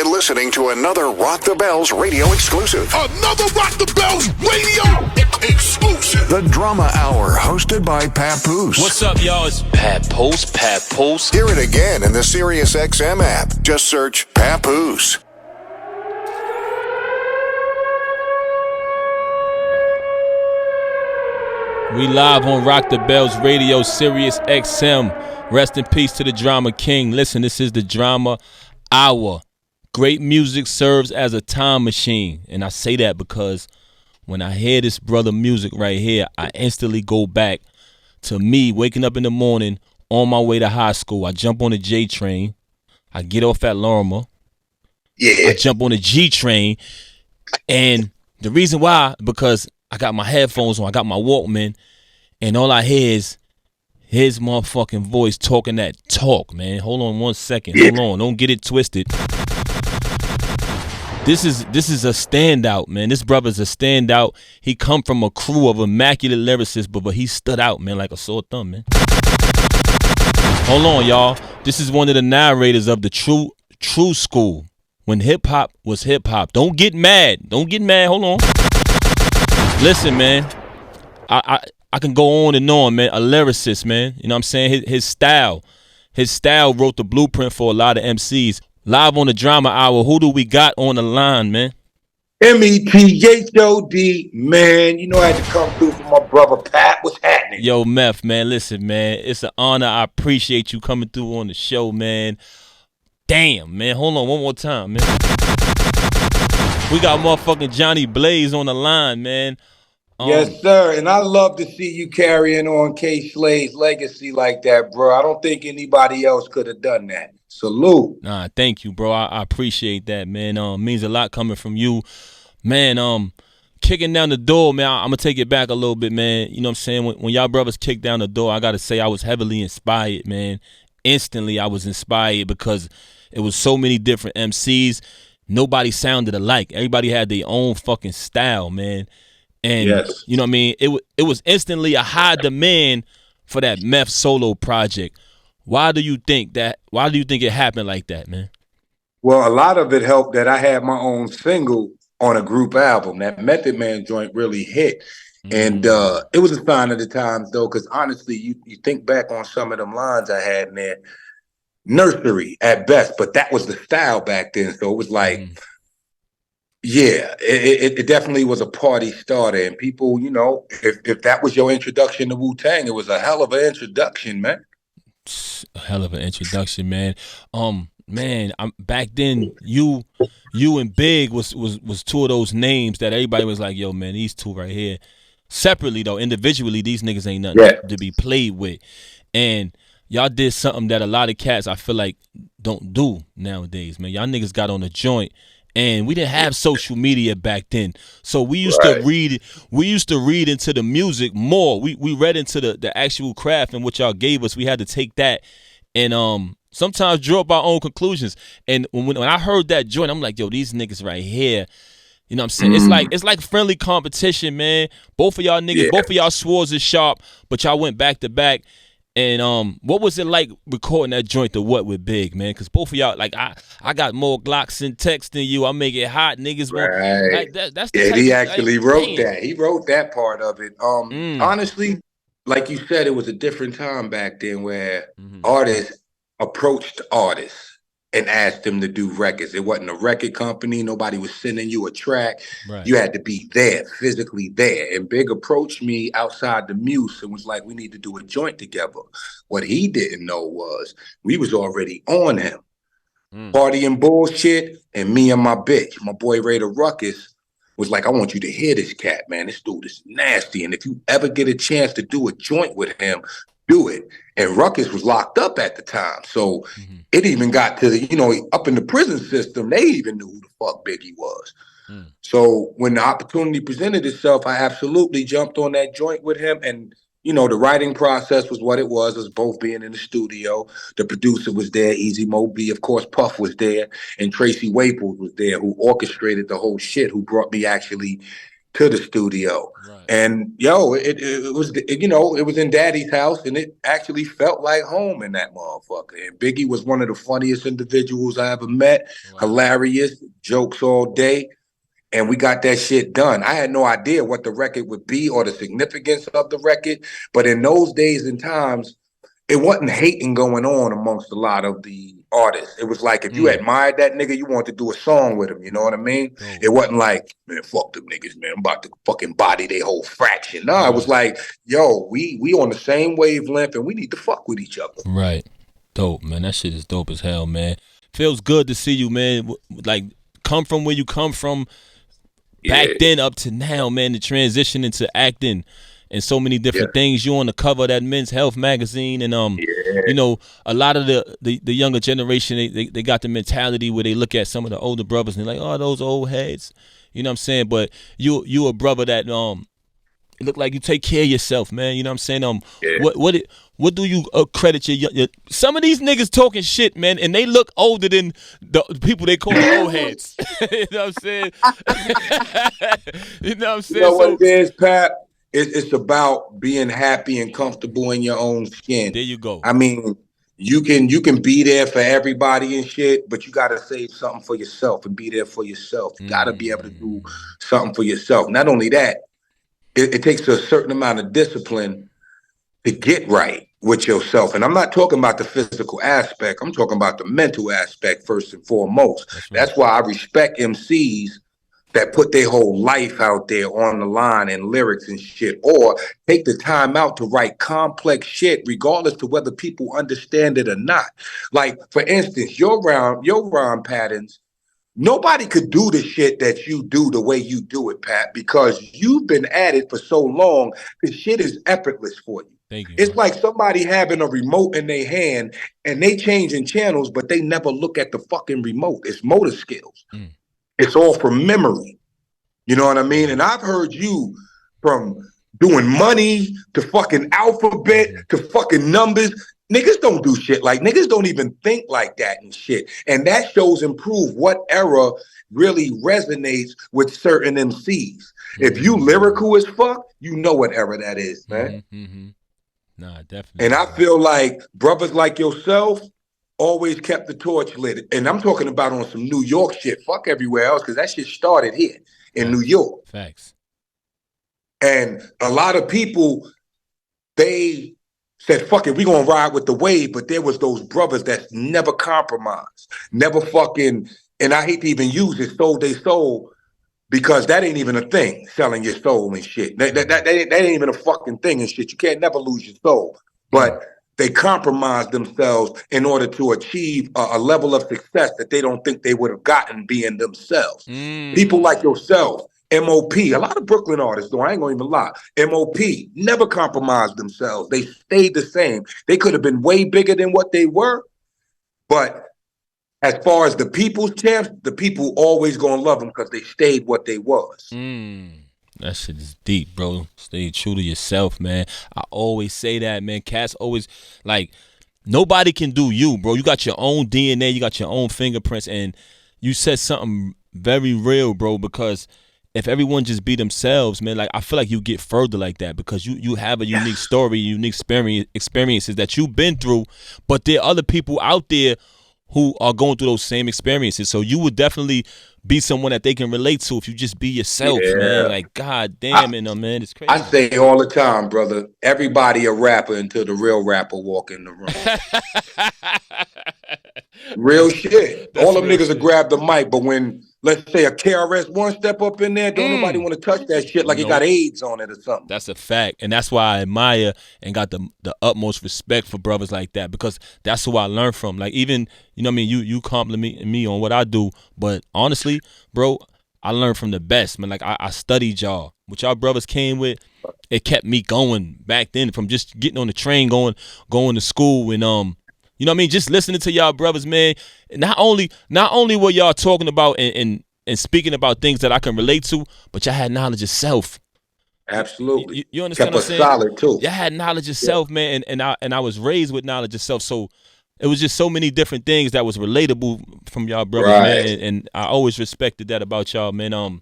been listening to another Rock the Bells radio exclusive. Another Rock the Bells radio exclusive. The Drama Hour, hosted by Papoose. What's up, y'all? It's Papoose. Hear it again in the Sirius XM app. Just search Papoose. We live on Rock the Bells Radio, Sirius XM. Rest in peace to the Drama King. Listen, this is the Drama Hour. Great music serves as a time machine. And I say that because when I hear this brother music right here, I instantly go back to me waking up in the morning on my way to high school. I jump on the J train. I get off at Lorimer. Yeah. I jump on the G train. And the reason why, because I got my headphones on, I got my Walkman, and all I hear is his motherfucking voice talking that talk, man. Hold on 1 second. Hold on. Don't get it twisted. This is a standout, man. This brother's a standout. He come from a crew of immaculate lyricists, but he stood out, man, like a sore thumb, man. Hold on, y'all. This is one of the narrators of the true school. When hip hop was hip hop. Don't get mad. Hold on. Listen, man. I can go on and on, man. A lyricist, man. You know what I'm saying? His style wrote the blueprint for a lot of MCs. Live on the Drama Hour. Who do we got on the line, man? METHOD, man. You know I had to come through for my brother Pat. What's happening? Yo, Meth, man. Listen, man. It's an honor. I appreciate you coming through on the show, man. Damn, man. Hold on one more time, man. We got motherfucking Johnny Blaze on the line, man. Yes, sir. And I love to see you carrying on K. Slade's legacy like that, bro. I don't think anybody else could have done that. Salute. Nah, thank you, bro. I appreciate that, man. Means a lot coming from you. Man, kicking down the door, man, I'm going to take it back a little bit, man. You know what I'm saying? When y'all brothers kicked down the door, I got to say I was heavily inspired, man. Instantly, I was inspired because it was so many different MCs. Nobody sounded alike. Everybody had their own fucking style, man. And yes. You know what I mean? It was instantly a high demand for that Meth solo project. Why do you think it happened like that, man? Well, a lot of it helped that I had my own single on a group album. That Method Man joint really hit. And it was a sign of the times, though, because honestly, you think back on some of them lines I had in there, nursery at best, but that was the style back then. So it was like, yeah, it definitely was a party starter. And people, you know, if that was your introduction to Wu-Tang, it was a hell of an introduction, man. A hell of an introduction, man. Man, back then, you and Big was two of those names that everybody was like, yo, man, these two right here. Separately, though, individually, these niggas ain't nothing to be played with. And y'all did something that a lot of cats, I feel like, don't do nowadays, man. Y'all niggas got on a joint. And we didn't have social media back then. So we used to read into the music more. We read into the actual craft and what y'all gave us. We had to take that and sometimes draw up our own conclusions. And when I heard that joint, I'm like, yo, these niggas right here, you know what I'm saying? It's like friendly competition, man. Both of y'all niggas, both of y'all swords is sharp, but y'all went back to back. And what was it like recording that joint to what with Big, man? Because both of y'all, like, I got more Glocks in text than you. I make it hot, niggas. Right. Like, that's the he actually wrote that. He wrote that part of it. Honestly, like you said, it was a different time back then where artists approached artists and asked them to do records. It wasn't a record company. Nobody was sending you a track. Right. You had to be there, physically there. And Big approached me outside the Muse and was like, we need to do a joint together. What he didn't know was we was already on him. Partying bullshit, and me and my bitch, my boy Raider Ruckus, was like, I want you to hear this cat, man. This dude is nasty. And if you ever get a chance to do a joint with him, do it. And Ruckus was locked up at the time. So it even got to the, you know, up in the prison system, they even knew who the fuck Biggie was. So when the opportunity presented itself, I absolutely jumped on that joint with him. And, you know, the writing process was what it was. It was both being in the studio. The producer was there, Easy Mo B. Of course, Puff was there. And Tracy Waples was there, who orchestrated the whole shit, who brought me actually to the studio. Right. And yo, it was, you know, it was in Daddy's house, and it actually felt like home in that motherfucker. And Biggie was one of the funniest individuals I ever met. Wow. Hilarious, jokes all day. And we got that shit done. I had no idea what the record would be or the significance of the record. But in those days and times, it wasn't hating going on amongst a lot of the artists. It was like if you admired that nigga, you wanted to do a song with him. You know what I mean? It wasn't like, man, fuck them niggas, man. I'm about to fucking body their whole fraction. No, it was like, yo, we on the same wavelength and we need to fuck with each other. Right. Dope, man. That shit is dope as hell, man. Feels good to see you, man. Like, come from where you come from back then up to now, man. The transition into acting and so many different things. You on the cover of that Men's Health magazine, and you know, a lot of the younger generation, they got the mentality where they look at some of the older brothers and they're like, oh, those old heads. You know what I'm saying? But you a brother that it look like you take care of yourself, man. You know what I'm saying? What do you credit your some of these niggas talking shit, man, and they look older than the people they call the old heads. You know what I'm saying? You know what I'm saying? You know what it is, Pat? It's about being happy and comfortable in your own skin. There you go. I mean, you can be there for everybody and shit, but you got to save something for yourself and be there for yourself. You got to be able to do something for yourself. Not only that, it takes a certain amount of discipline to get right with yourself. And I'm not talking about the physical aspect. I'm talking about the mental aspect first and foremost. That's why I respect MCs that put their whole life out there on the line and lyrics and shit, or take the time out to write complex shit, regardless to whether people understand it or not. Like, for instance, your rhyme patterns, nobody could do the shit that you do the way you do it, Pat, because you've been at it for so long. The shit is effortless for you. Thank you. It's like somebody having a remote in their hand and they changing channels, but they never look at the fucking remote. It's motor skills. It's all from memory. You know what I mean? And I've heard you from doing money to fucking alphabet to fucking numbers. Niggas don't do shit like niggas don't even think like that and shit. And that shows and prove what era really resonates with certain MCs. If you lyrical as fuck, you know what era that is, man. Nah, definitely. And I feel like brothers like yourself always kept the torch lit. And I'm talking about on some New York shit. Fuck everywhere else, because that shit started here in New York. Facts. And a lot of people, they said, fuck it, we gonna ride with the wave. But there was those brothers that never compromised, never fucking, and I hate to even use it, sold their soul, because that ain't even a thing, selling your soul and shit. That ain't even a fucking thing and shit. You can't never lose your soul. But they compromise themselves in order to achieve a level of success that they don't think they would have gotten being themselves. People like yourself, MOP, a lot of Brooklyn artists, though, I ain't gonna even lie, MOP never compromised themselves. They stayed the same. They could have been way bigger than what they were, but as far as the people's champs, the people always gonna love them because they stayed what they was. That shit is deep, bro. Stay true to yourself, man. I always say that, man. Cats always, like, nobody can do you, bro. You got your own DNA, you got your own fingerprints, and you said something very real, bro, because if everyone just be themselves, man, like, I feel like you get further like that because you have a unique story, unique experiences that you've been through, but there are other people out there who are going through those same experiences. So you would definitely be someone that they can relate to if you just be yourself, man. Like, god damn it, man, it's crazy. I say all the time, brother, everybody a rapper until the real rapper walk in the room. Real shit. All them niggas will grab the mic, but when, let's say, a KRS-One step up in there, don't nobody want to touch that shit like it got AIDS on it or something. That's a fact. And that's why I admire and got the utmost respect for brothers like that, because that's who I learned from. Like, even, you know what I mean, you compliment me on what I do, but honestly, bro, I learned from the best, man. Like, I studied y'all. What y'all brothers came with, it kept me going back then, from just getting on the train, going to school, and you know what I mean? Just listening to y'all brothers, man. Not only were y'all talking about and speaking about things that I can relate to, but y'all had knowledge of self. Absolutely. You understand what I'm saying? Solid too. Y'all had knowledge of self, man, and I was raised with knowledge of self. So it was just so many different things that was relatable from y'all brothers, man. And I always respected that about y'all, man.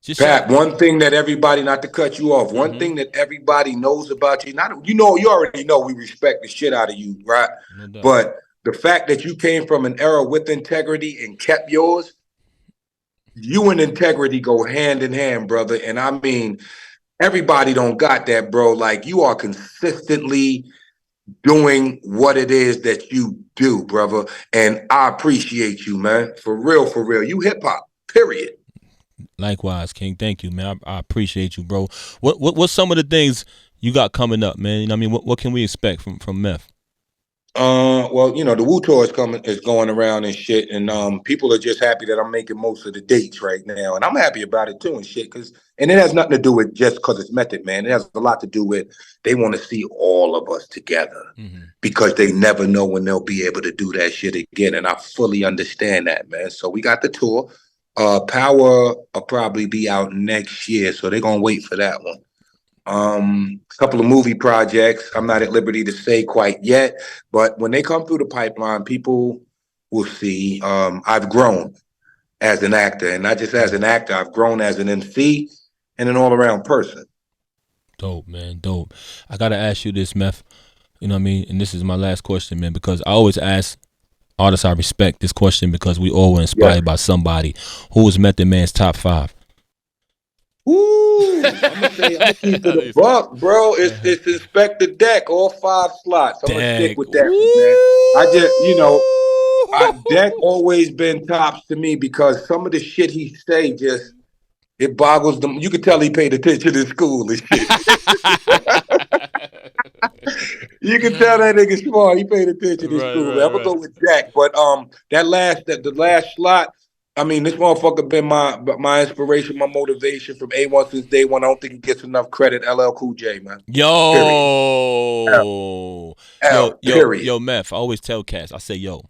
Just Pat, shout. one thing that everybody, not to cut you off, one thing that everybody knows about you, not you already know we respect the shit out of you, right? No doubt. But the fact that you came from an era with integrity and kept yours, you and integrity go hand in hand, brother. And I mean, everybody don't got that, bro. Like, you are consistently doing what it is that you do, brother. And I appreciate you, man. For real, for real. You hip hop, period. Likewise, King. Thank you, man. I appreciate you, bro. What's some of the things you got coming up, man? You know what I mean? What can we expect from Meth? Well, the Wu tour is going around and shit, and people are just happy that I'm making most of the dates right now, and I'm happy about it too and shit. And it has nothing to do with just because it's Method Man. It has a lot to do with they want to see all of us together because they never know when they'll be able to do that shit again, and I fully understand that, man. So we got the tour. Power will probably be out next year, so they're gonna wait for that one. A couple of movie projects. I'm not at liberty to say quite yet, but when they come through the pipeline, people will see. I've grown as an actor, and not just as an actor. I've grown as an MC and an all-around person. Dope, man. Dope. I gotta ask you this, Meth. You know what I mean? And this is my last question, man, because I always ask artists I respect this question because we all were inspired by somebody. Who was Method Man's top 5? Ooh, I'm gonna keep it a buck, bro. It's Inspector Deck, all 5 slots. I'm gonna stick with that one, man. Deck always been tops to me because some of the shit he say just it boggles them. You could tell he paid attention in school and shit. You can tell that nigga smart. He paid attention in school. Man. I'm gonna go with Deck, but the last slot. I mean, this motherfucker been my inspiration, my motivation from A1 since day one. I don't think he gets enough credit. LL Cool J, man. Yo, Meth. I always tell cats. I say, yo,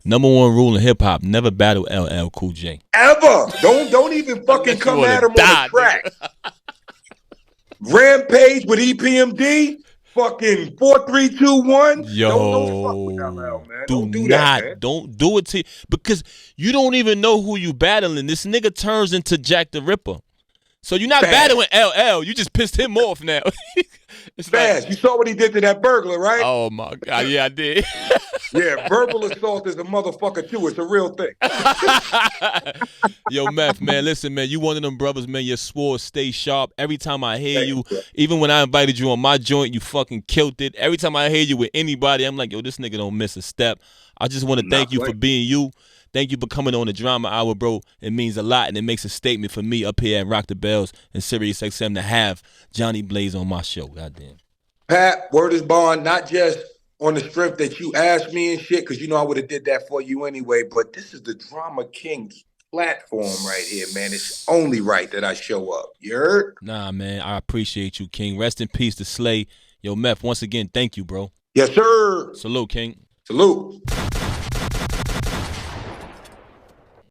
number 1 rule in hip hop: never battle LL Cool J. Ever. Don't even fucking come at him on the track. Rampage with EPMD. Fucking 4, 3, 2, 1. Yo, don't fuck with LL, man. Don't do that, man. Don't do it to you because you don't even know who you battling. This nigga turns into Jack the Ripper. So you're not battling LL. You just pissed him off now. It's Fast. You saw what he did to that burglar, right? Oh my God. Yeah, I did. Yeah, verbal assault is a motherfucker too. It's a real thing. Yo, Meth, man, listen, man, you one of them brothers, man. Your sword stay sharp. Every time I hear you, even when I invited you on my joint, you fucking killed it. Every time I hear you with anybody, I'm like, yo, this nigga don't miss a step. I just want to thank you for being you. Thank you for coming on the Drama Hour, bro. It means a lot, and it makes a statement for me up here at Rock the Bells and Sirius XM to have Johnny Blaze on my show. Goddamn. Pat, word is bond, not just on the strength that you asked me and shit, because I would have did that for you anyway, but this is the Drama King's platform right here, man. It's only right that I show up. You heard? Nah, man, I appreciate you, King. Rest in peace to Slay. Yo, Meth, once again, thank you, bro. Yes, sir. Salute, King. Salute.